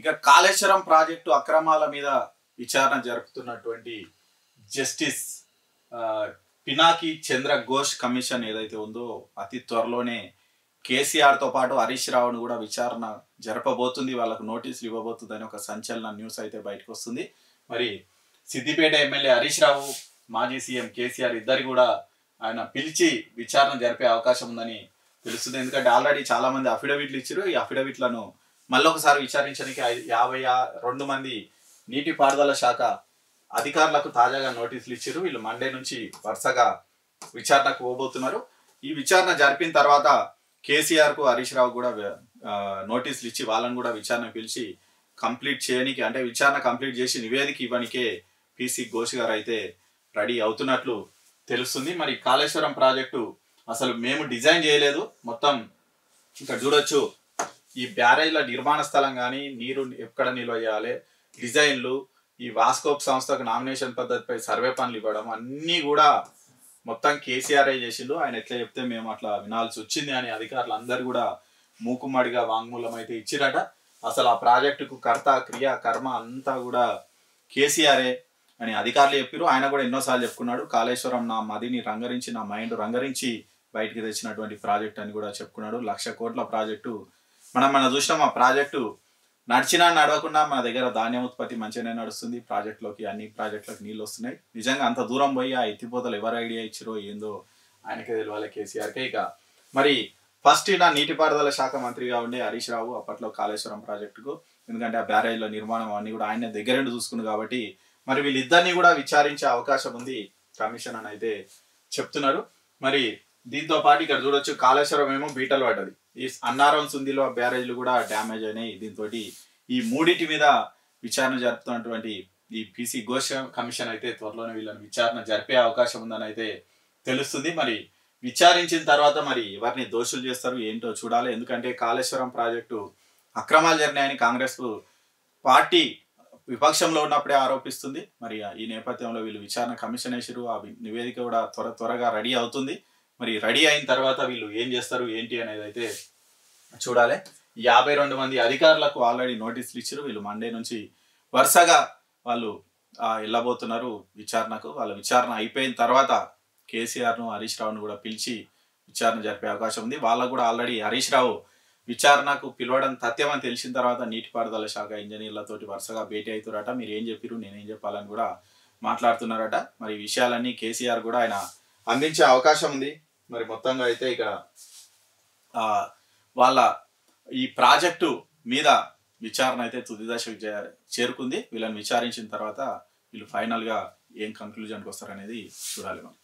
ఇక కాళేశ్వరం ప్రాజెక్టు అక్రమాల మీద విచారణ జరుపుతున్నటువంటి జస్టిస్ పినాకి చంద్ర ఘోష్ కమిషన్ ఏదైతే ఉందో అతి త్వరలోనే కేసీఆర్తో పాటు హరీష్ రావును కూడా విచారణ జరపబోతుంది, వాళ్ళకు నోటీసులు ఇవ్వబోతుంది అని ఒక సంచలన న్యూస్ అయితే బయటకు వస్తుంది. మరి సిద్దిపేట ఎమ్మెల్యే హరీష్ రావు, మాజీ సీఎం కేసీఆర్ ఇద్దరు కూడా ఆయన పిలిచి విచారణ జరిపే అవకాశం ఉందని తెలుస్తుంది. ఎందుకంటే ఆల్రెడీ చాలా మంది అఫిడవిట్లు ఇచ్చారు. ఈ అఫిడవిట్లను మళ్ళొకసారి విచారించడానికి 52 మంది నీటిపారుదల శాఖ అధికారులకు తాజాగా నోటీసులు ఇచ్చారు. వీళ్ళు మండే నుంచి వరుసగా విచారణకు పోబోతున్నారు. ఈ విచారణ జరిపిన తర్వాత కేసీఆర్కు హరీష్ రావు కూడా నోటీసులు ఇచ్చి వాళ్ళని కూడా విచారణ పిలిచి కంప్లీట్ చేయడానికి, అంటే విచారణ కంప్లీట్ చేసి నివేదిక ఇవ్వడానికే పిసి ఘోష్ గారు అయితే రెడీ అవుతున్నట్లు తెలుస్తుంది. మరి కాళేశ్వరం ప్రాజెక్టు అసలు మేము డిజైన్ చేయలేదు, మొత్తం ఇక్కడ చూడొచ్చు ఈ బ్యారేజ్ల నిర్మాణ స్థలం కానీ, నీరు ఎక్కడ నిల్వ చేయాలి, డిజైన్లు, ఈ వాస్కోప్ సంస్థకు నామినేషన్ పద్ధతిపై సర్వే పనులు ఇవ్వడం అన్నీ కూడా మొత్తం కేసీఆర్ఏ చేసిండు. ఆయన ఎట్లా చెప్తే మేము అట్లా వినాల్సి వచ్చింది అని అధికారులు అందరు కూడా మూకుమ్మడిగా వాంగ్మూలం అయితే ఇచ్చిరట. అసలు ఆ ప్రాజెక్టుకు కర్త క్రియ కర్మ అంతా కూడా కేసీఆర్ఏ అని అధికారులు చెప్పారు. ఆయన కూడా ఎన్నోసార్లు చెప్పుకున్నాడు, కాళేశ్వరం నా మదిని రంగరించి, నా మైండ్ రంగరించి బయటికి తెచ్చినటువంటి ప్రాజెక్ట్ అని కూడా చెప్పుకున్నాడు. 1,00,000 కోట్ల ప్రాజెక్టు. మనం చూసినాం, ఆ ప్రాజెక్టు నడిచినా నడవకుండా మన దగ్గర ధాన్యం ఉత్పత్తి మంచిగానే నడుస్తుంది. ప్రాజెక్టులోకి అన్ని ప్రాజెక్టులకు నీళ్ళు వస్తున్నాయి. నిజంగా అంత దూరం పోయి ఆ ఎత్తిపోతలు ఎవరు ఐడియా ఇచ్చారో ఏందో ఆయనకే తెలియాలి, కేసీఆర్కే. ఇక మరి ఫస్ట్ నా నీటిపారుదల శాఖ మంత్రిగా ఉండే హరీష్ రావు అప్పట్లో కాళేశ్వరం ప్రాజెక్టుకు, ఎందుకంటే ఆ బ్యారేజ్ల నిర్మాణం అన్ని కూడా ఆయన దగ్గరుండి చూసుకుంది కాబట్టి మరి వీళ్ళిద్దరిని కూడా విచారించే అవకాశం ఉంది కమిషన్ అని అయితే చెప్తున్నారు. మరి దీంతో పాటు ఇక్కడ చూడొచ్చు, కాళేశ్వరం ఏమో బీటలు పడ్డది, ఈ అన్నారం సుందిలో బ్యారేజ్లు కూడా డ్యామేజ్ అయినాయి. దీంతో ఈ మూడింటి మీద విచారణ జరుపుతున్నటువంటి ఈ పిసి ఘోష్ కమిషన్ అయితే త్వరలోనే వీళ్ళని విచారణ జరిపే అవకాశం ఉందని అయితే తెలుస్తుంది. మరి విచారించిన తర్వాత మరి ఎవరిని దోషులు చేస్తారు ఏంటో చూడాలి. ఎందుకంటే కాళేశ్వరం ప్రాజెక్టు అక్రమాలు జరిగినాయని కాంగ్రెస్ పార్టీ విపక్షంలో ఉన్నప్పుడే ఆరోపిస్తుంది. మరి ఈ నేపథ్యంలో వీళ్ళు విచారణ కమిషన్ వేసారు, ఆ నివేదిక కూడా త్వరగా రెడీ అవుతుంది. మరి రెడీ అయిన తర్వాత వీళ్ళు ఏం చేస్తారు ఏంటి అనేది అయితే చూడాలి. 52 మంది అధికారులకు ఆల్రెడీ నోటీసులు ఇచ్చారు. వీళ్ళు మండే నుంచి వరుసగా వాళ్ళు వెళ్ళబోతున్నారు విచారణకు. వాళ్ళ విచారణ అయిపోయిన తర్వాత కేసీఆర్ను హరీష్ రావును కూడా పిలిచి విచారణ జరిపే అవకాశం ఉంది. వాళ్ళకు కూడా ఆల్రెడీ హరీష్ రావు విచారణకు పిలవడం తథ్యం అని తెలిసిన తర్వాత నీటిపారుదల శాఖ ఇంజనీర్లతోటి వరుసగా భేటీ అవుతారట. మీరు ఏం చెప్పారు నేనేం చెప్పాలని కూడా మాట్లాడుతున్నారట. మరి ఈ విషయాలన్నీ కేసీఆర్ కూడా ఆయన అందించే అవకాశం ఉంది. మరి మొత్తంగా అయితే ఇక్కడ వాళ్ళ ఈ ప్రాజెక్టు మీద విచారణ అయితే తుది దశకు చేరుకుంది. వీళ్ళని విచారించిన తర్వాత వీళ్ళు ఫైనల్గా ఏం కంక్లూజన్కి వస్తారనేది చూడాలి మనం.